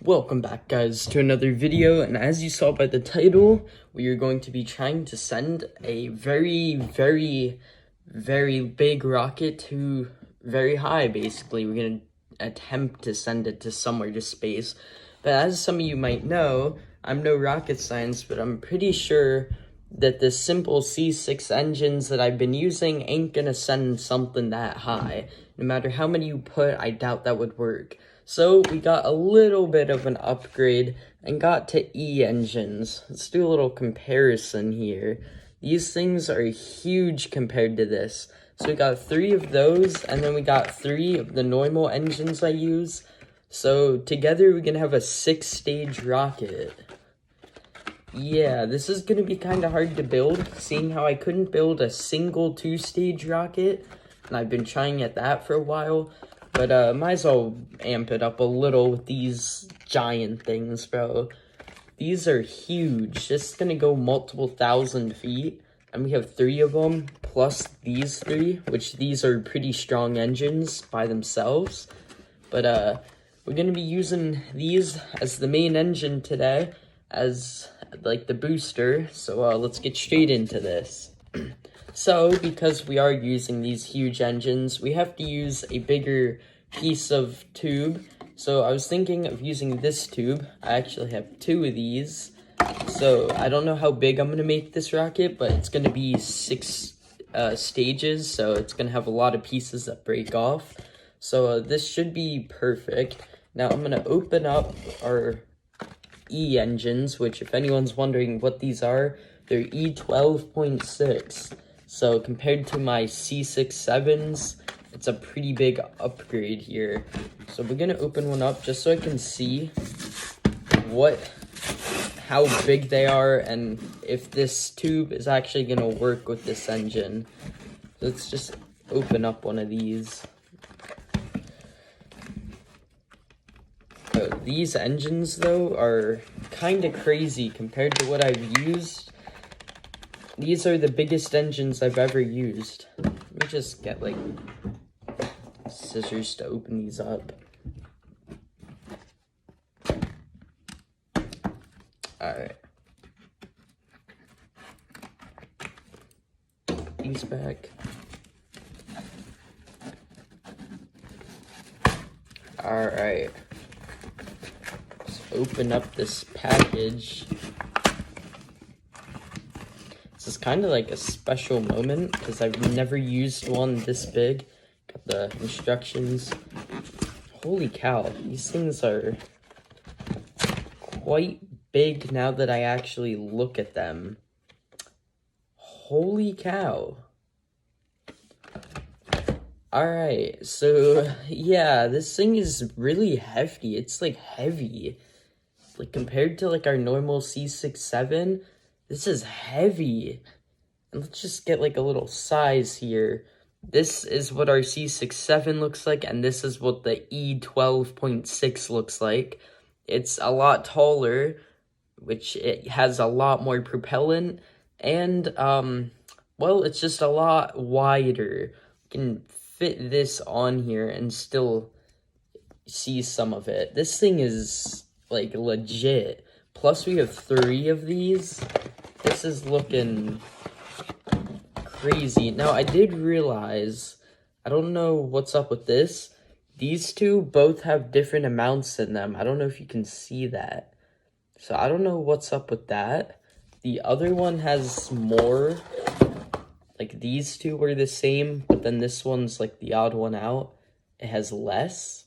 Welcome back, guys, to another video, and as you saw by the title, we are going to be trying to send a very big rocket to very high. Basically, we're going to attempt to send it to somewhere to space. But as some of you might know, I'm no rocket science, but I'm pretty sure that the simple C6 engines that I've been using ain't gonna send something that high. No matter how many you put, I doubt that would work. So we got a little bit of an upgrade and got to E engines. Let's do a little comparison here. These things are huge compared to this. So we got 3 of those, and then we got 3 of the normal engines I use. So together we're gonna have a 6-stage rocket. Yeah, this is gonna be kind of hard to build, seeing how I couldn't build a single 2-stage rocket, and I've been trying at that for a while. But might as well amp it up a little with these giant things, bro. These are huge. This is gonna go multiple thousand feet, and we have 3 of them, plus these 3, which these are pretty strong engines by themselves. But we're gonna be using these as the main engine today, as like the booster. So let's get straight into this. So because we are using these huge engines, we have to use a bigger piece of tube. So I was thinking of using this tube. I actually have 2 of these. So I don't know how big I'm gonna make this rocket, but it's gonna be 6 stages, so it's gonna have a lot of pieces that break off. So this should be perfect. Now I'm gonna open up our E engines, which if anyone's wondering what these are, they're E12.6. So compared to my C67s, it's a pretty big upgrade here. So we're gonna open one up just so I can see how big they are and if this tube is actually gonna work with this engine. Let's just open up one of these. These engines, though, are kind of crazy compared to what I've used. These are the biggest engines I've ever used. Let me just get, like, scissors to open these up. Alright. These back. Alright. Open up this package. This is kind of like a special moment because I've never used one this big. Got the instructions. Holy cow, these things are quite big now that I actually look at them. Holy cow. Alright, so yeah, this thing is really hefty. It's like heavy. Like compared to like our normal C67, this is heavy. And let's just get like a little size here. This is what our C67 looks like, and this is what the E12.6 looks like. It's a lot taller, which it has a lot more propellant, and well, it's just a lot wider. You can fit this on here and still see some of it. This thing is like legit. Plus we have 3 of these. This is looking crazy. Now I did realize, I don't know what's up with this. These 2 both have different amounts in them. I don't know if you can see that. So I don't know what's up with that. The other one has more. Like these 2 were the same, but then this one's like the odd one out. It has less.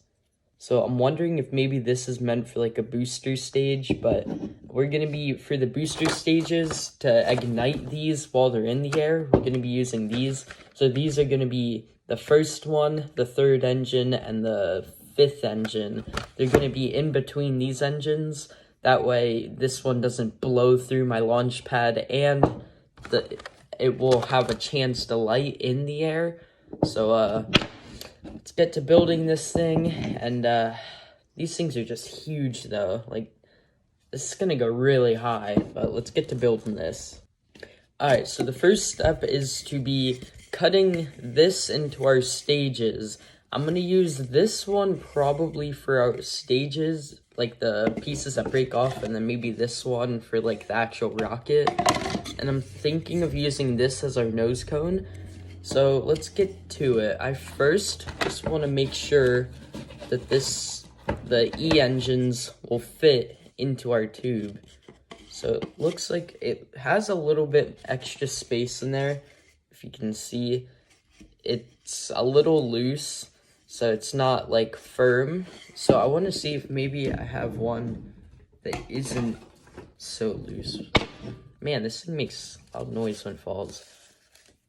So I'm wondering if maybe this is meant for like a booster stage, but we're going to be, for the booster stages, to ignite these while they're in the air, we're going to be using these. So these are going to be the first one, the 3rd engine, and the 5th engine. They're going to be in between these engines. That way this one doesn't blow through my launch pad, and it will have a chance to light in the air. So let's get to building this thing. And these things are just huge though. Like, this is gonna go really high, but let's get to building this. Alright, so the first step is to be cutting this into our stages. I'm gonna use this one probably for our stages, like the pieces that break off, and then maybe this one for like the actual rocket. And I'm thinking of using this as our nose cone. So let's get to it. I first just want to make sure that the E engines will fit into our tube. So it looks like it has a little bit extra space in there. If you can see, it's a little loose, so it's not like firm. So I want to see if maybe I have one that isn't so loose. Man, this thing makes loud noise when it falls.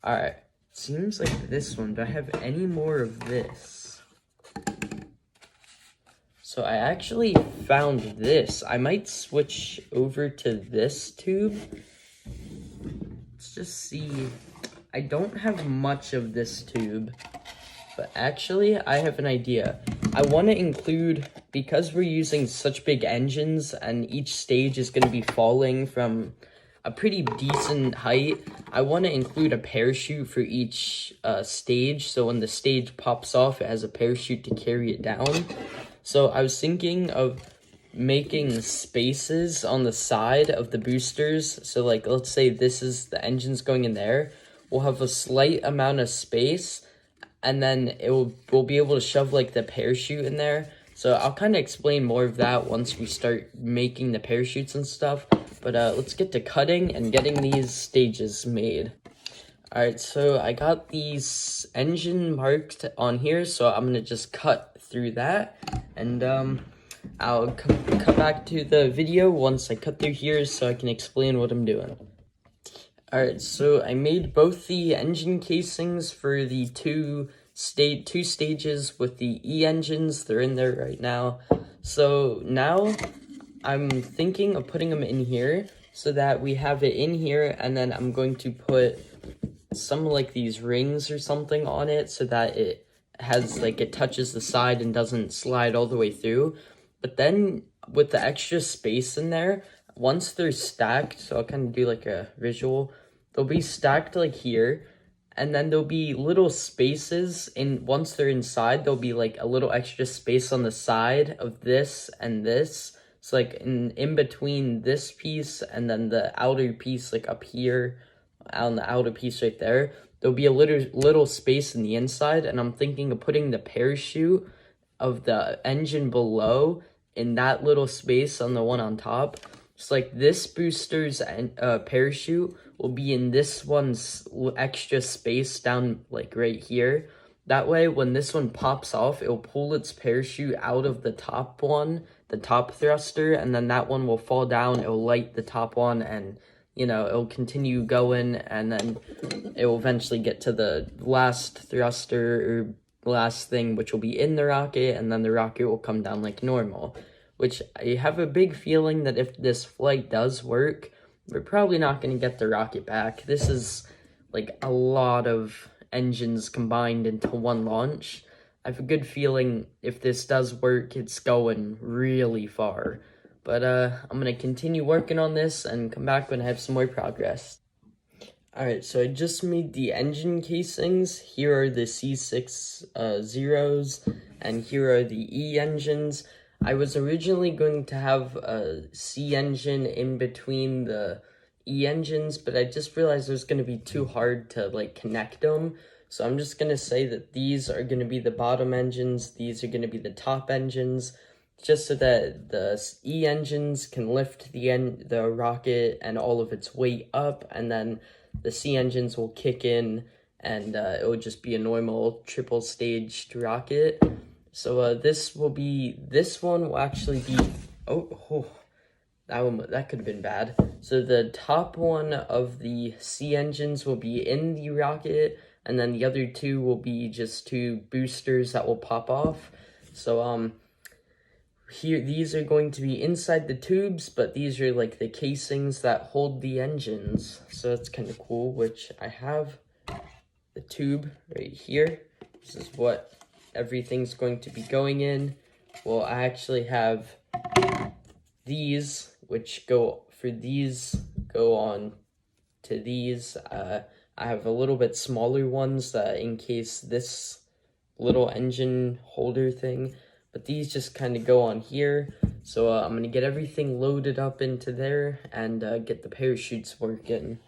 Alright, seems like this one. Do I have any more of this? So I actually found this. I might switch over to this tube. Let's just see. I don't have much of this tube, but actually I have an idea. I want to include, because we're using such big engines and each stage is going to be falling from a pretty decent height, I want to include a parachute for each stage, so when the stage pops off, it has a parachute to carry it down. So I was thinking of making spaces on the side of the boosters. So like, let's say this is the engines going in there. We'll have a slight amount of space, and then we'll be able to shove like the parachute in there. So I'll kind of explain more of that once we start making the parachutes and stuff. But let's get to cutting and getting these stages made. Alright, so I got these engine marked on here, so I'm gonna just cut through that, and I'll come back to the video once I cut through here so I can explain what I'm doing. Alright, so I made both the engine casings for the two stages with the E engines. They're in there right now. So now I'm thinking of putting them in here so that we have it in here, and then I'm going to put some like these rings or something on it so that it has like, it touches the side and doesn't slide all the way through. But then with the extra space in there, once they're stacked, so I'll kind of do like a visual, they'll be stacked like here, and then there'll be little spaces in, once they're inside, there'll be like a little extra space on the side of this and this. So like in between this piece and then the outer piece, like up here on the outer piece right there, there'll be a little space in the inside, and I'm thinking of putting the parachute of the engine below in that little space on the one on top. Just like this booster's parachute will be in this one's extra space down like right here. That way, when this one pops off, it'll pull its parachute out of the top one, the top thruster, and then that one will fall down, it'll light the top one, and you know, it'll continue going, and then it will eventually get to the last thruster or last thing, which will be in the rocket, and then the rocket will come down like normal. Which I have a big feeling that if this flight does work, we're probably not going to get the rocket back. This is like a lot of engines combined into one launch. I have a good feeling if this does work, it's going really far. But I'm going to continue working on this and come back when I have some more progress. Alright, so I just made the engine casings. Here are the C6 zeros, and here are the E engines. I was originally going to have a C engine in between the E engines, but I just realized it was going to be too hard to like connect them. So I'm just going to say that these are going to be the bottom engines, these are going to be the top engines, just so that the E engines can lift the rocket and all of its weight up, and then the C engines will kick in, and it will just be a normal triple staged rocket. So this one will actually be, that could have been bad. So the top one of the C engines will be in the rocket, and then the other two will be just two boosters that will pop off. So here, these are going to be inside the tubes, but these are like the casings that hold the engines. So that's kind of cool, which I have the tube right here. This is what everything's going to be going in. Well, I actually have these, which go on to these. I have a little bit smaller ones in case this little engine holder thing, but these just kind of go on here. So I'm gonna get everything loaded up into there and get the parachutes working.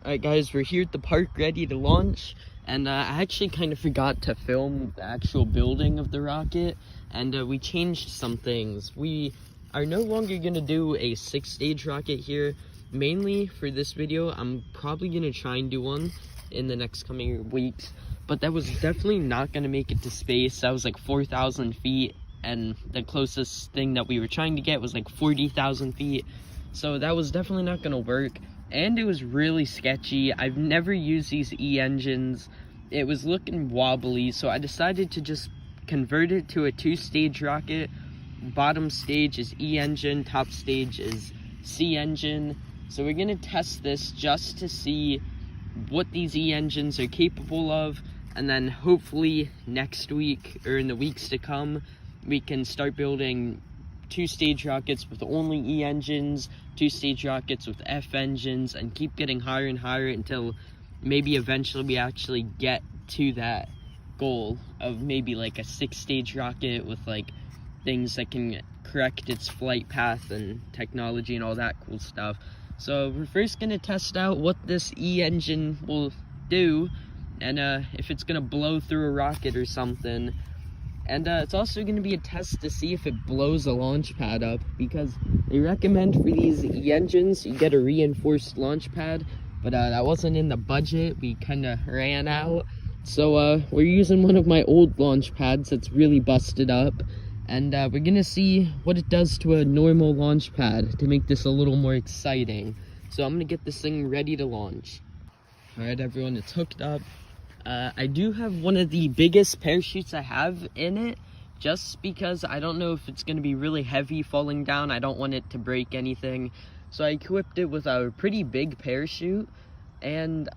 Alright guys, we're here at the park ready to launch, and I actually kind of forgot to film the actual building of the rocket, and we changed some things. We are no longer going to do a 6-stage rocket here. Mainly for this video, I'm probably going to try and do one in the next coming weeks, but that was definitely not going to make it to space. That was like 4,000 feet, and the closest thing that we were trying to get was like 40,000 feet, so that was definitely not going to work. And it was really sketchy. I've never used these E-engines. It was looking wobbly, so I decided to just convert it to a 2-stage rocket. Bottom stage is E-engine, top stage is C-engine. So we're gonna test this just to see what these E-engines are capable of, and then hopefully next week, or in the weeks to come, we can start building 2-stage rockets with only E-engines, 2-stage rockets with F engines, and keep getting higher and higher until maybe eventually we actually get to that goal of maybe like a 6-stage rocket with like things that can correct its flight path and technology and all that cool stuff. So we're first gonna test out what this E-engine will do, and if it's gonna blow through a rocket or something. And it's also going to be a test to see if it blows a launch pad up, because they recommend for these E-engines you get a reinforced launch pad, but that wasn't in the budget. We kind of ran out, so we're using one of my old launch pads that's really busted up, and we're going to see what it does to a normal launch pad to make this a little more exciting. So I'm going to get this thing ready to launch. Alright everyone, it's hooked up. I do have one of the biggest parachutes I have in it, just because I don't know if it's going to be really heavy falling down. I don't want it to break anything. So I equipped it with a pretty big parachute, and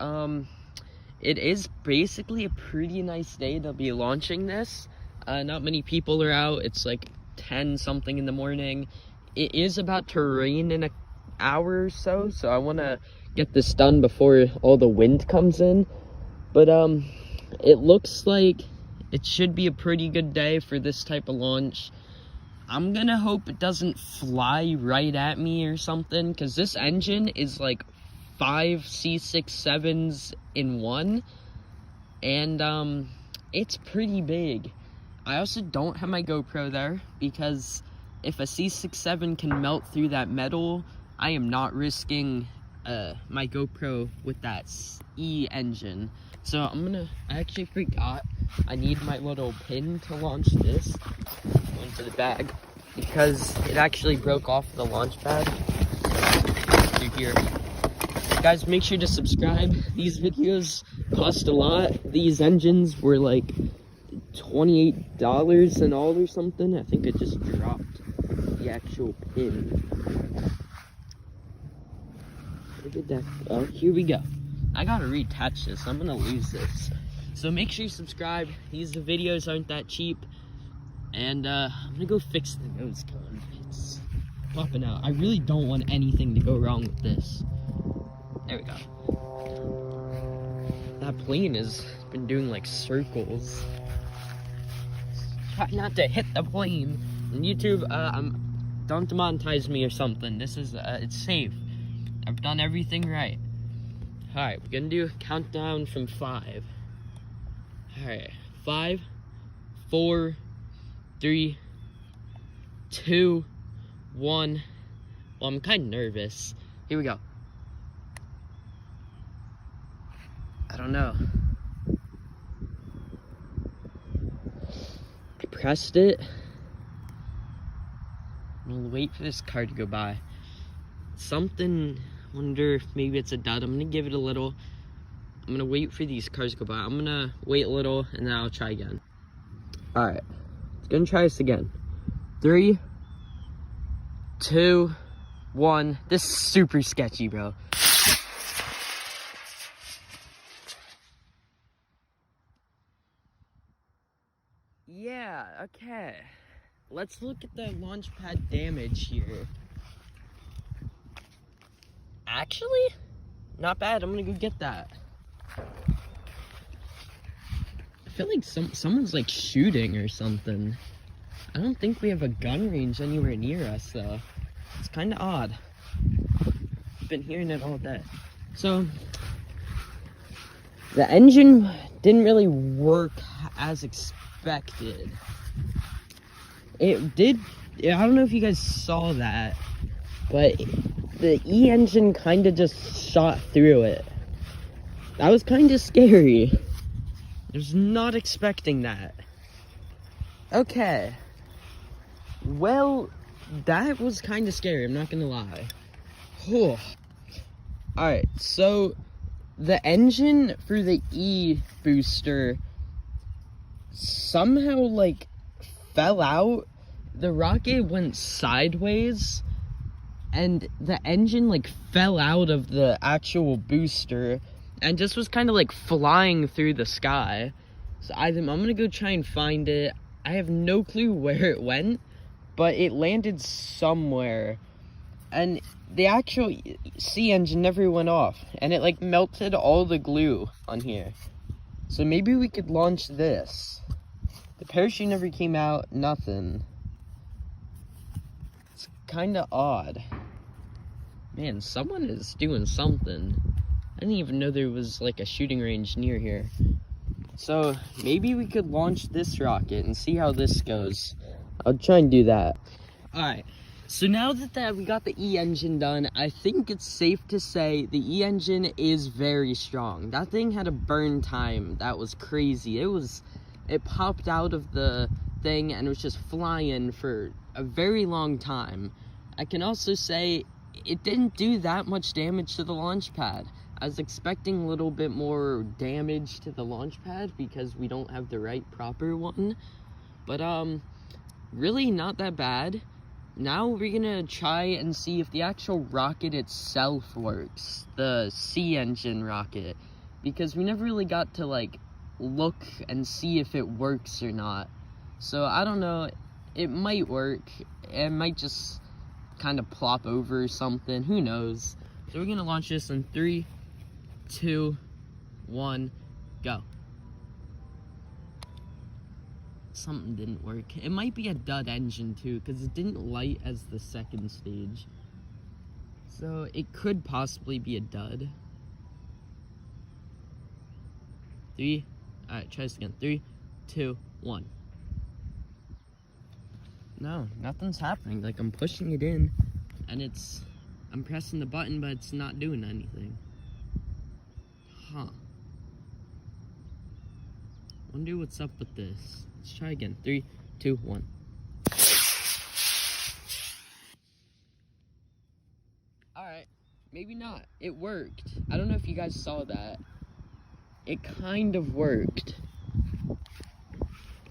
it is basically a pretty nice day to be launching this. Not many people are out. It's like 10 something in the morning. It is about to rain in an hour or so, so I want to get this done before all the wind comes in. But it looks like it should be a pretty good day for this type of launch. I'm gonna hope it doesn't fly right at me or something, because this engine is like 5 C-67s in one, and it's pretty big. I also don't have my GoPro there, because if a C-67 can melt through that metal, I am not risking my GoPro with that E-engine. So I actually forgot I need my little pin to launch this into the bag, because it actually broke off the launch pad. Through here. Guys, make sure to subscribe. These videos cost a lot. These engines were like $28 in all or something. I think I just dropped the actual pin. Where did that? Oh, here we go. I gotta reattach this. I'm gonna lose this. So make sure you subscribe. These videos aren't that cheap. And I'm gonna go fix the nose cone. It's popping out. I really don't want anything to go wrong with this. There we go. That plane has been doing like circles. Try not to hit the plane. On YouTube, don't demonetize me or something. This is, it's safe. I've done everything right. Alright, we're gonna do a countdown from 5. Alright, 5, 4, 3, 2, 1. Well, I'm kind of nervous. Here we go. I don't know. I pressed it. I'm gonna wait for this car to go by. Something, wonder if maybe it's a dud. I'm gonna give it a little. I'm gonna wait for these cars to go by. I'm gonna wait a little and then I'll try again. Alright, let's gonna try this again. 3, 2, 1. This is super sketchy, bro. Yeah, okay. Let's look at the launch pad damage here. Actually, not bad. I'm gonna go get that. feel like someone's like shooting or something. I don't think we have a gun range anywhere near us though. It's kind of odd. I've been hearing it all day. So the engine didn't really work as expected. It did. I don't know if you guys saw that, but the E-engine kind of just shot through it. That was kind of scary. I was not expecting that. Okay. Well, that was kind of scary, I'm not gonna lie. Whew. Alright, so the engine for the E-booster somehow, like, fell out. The rocket went sideways, and the engine, like, fell out of the actual booster, and just was kind of, like, flying through the sky. So I'm gonna go try and find it. I have no clue where it went, but it landed somewhere. And the actual C engine never went off, and it, like, melted all the glue on here. So maybe we could launch this. The parachute never came out, nothing. It's kind of odd. Man, someone is doing something. I didn't even know there was, like, a shooting range near here. So maybe we could launch this rocket and see how this goes. I'll try and do that. Alright, so now that we got the E-engine done, I think it's safe to say the E-engine is very strong. That thing had a burn time that was crazy. It popped out of the thing and was just flying for a very long time. I can also say it didn't do that much damage to the launch pad. I was expecting a little bit more damage to the launch pad because we don't have the right proper one. But really not that bad. Now we're gonna try and see if the actual rocket itself works, the C-engine rocket, because we never really got to, like, look and see if it works or not. So I don't know, it might work, it might just kind of plop over or something, who knows. So we're gonna launch this in 3, 2, 1, go. Something didn't work. It might be a dud engine too, because it didn't light as the second stage. So it could possibly be a dud. Alright, try this again. 3, 2, 1. No, nothing's happening. Like, I'm pushing it in, and I'm pressing the button, but it's not doing anything. Huh. Wonder what's up with this. Let's try again. 3, 2, 1. Alright, maybe not. It worked. I don't know if you guys saw that. It kind of worked.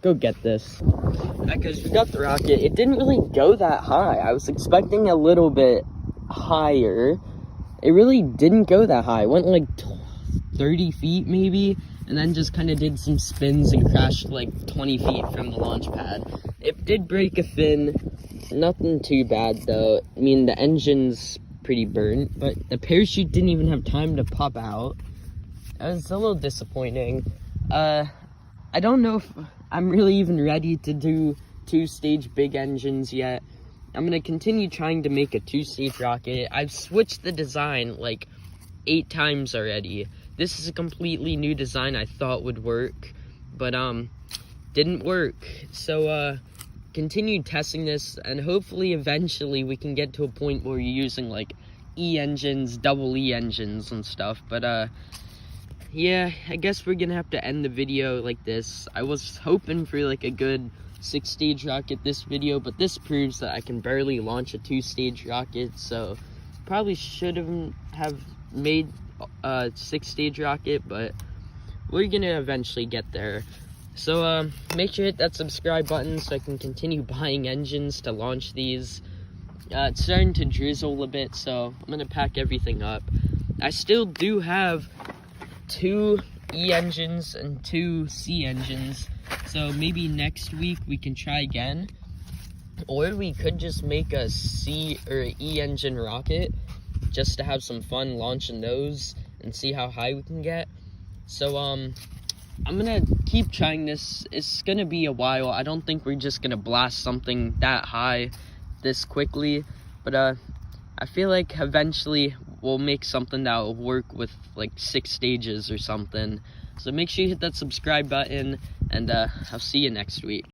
Go get this. Because we got the rocket. It didn't really go that high. I was expecting a little bit higher. It really didn't go that high. It went like 30 feet maybe, and then just kind of did some spins and crashed like 20 feet from the launch pad. It did break a fin. Nothing too bad though. I mean, the engine's pretty burnt, but the parachute didn't even have time to pop out. It was a little disappointing. I don't know if I'm really even ready to do 2-stage big engines yet. I'm gonna continue trying to make a 2-stage rocket. I've switched the design like 8 times already. This is a completely new design I thought would work, but didn't work. So continue testing this, and hopefully eventually we can get to a point where you're using like E-engines, double E engines and stuff. But yeah, I guess we're gonna have to end the video like this. I was hoping for like a good 6-stage rocket this video, but this proves that I can barely launch a 2-stage rocket, so probably should have made a 6-stage rocket, but we're gonna eventually get there. So make sure to hit that subscribe button so I can continue buying engines to launch these. It's starting to drizzle a bit, so I'm gonna pack everything up. I still do have 2 E-engines and 2 C-engines, so maybe next week we can try again, or we could just make a C or E-engine rocket just to have some fun launching those and see how high we can get. So I'm gonna keep trying this. It's gonna be a while. I don't think we're just gonna blast something that high this quickly, but I feel like eventually we'll make something that will work with like 6 stages or something. So make sure you hit that subscribe button, and I'll see you next week.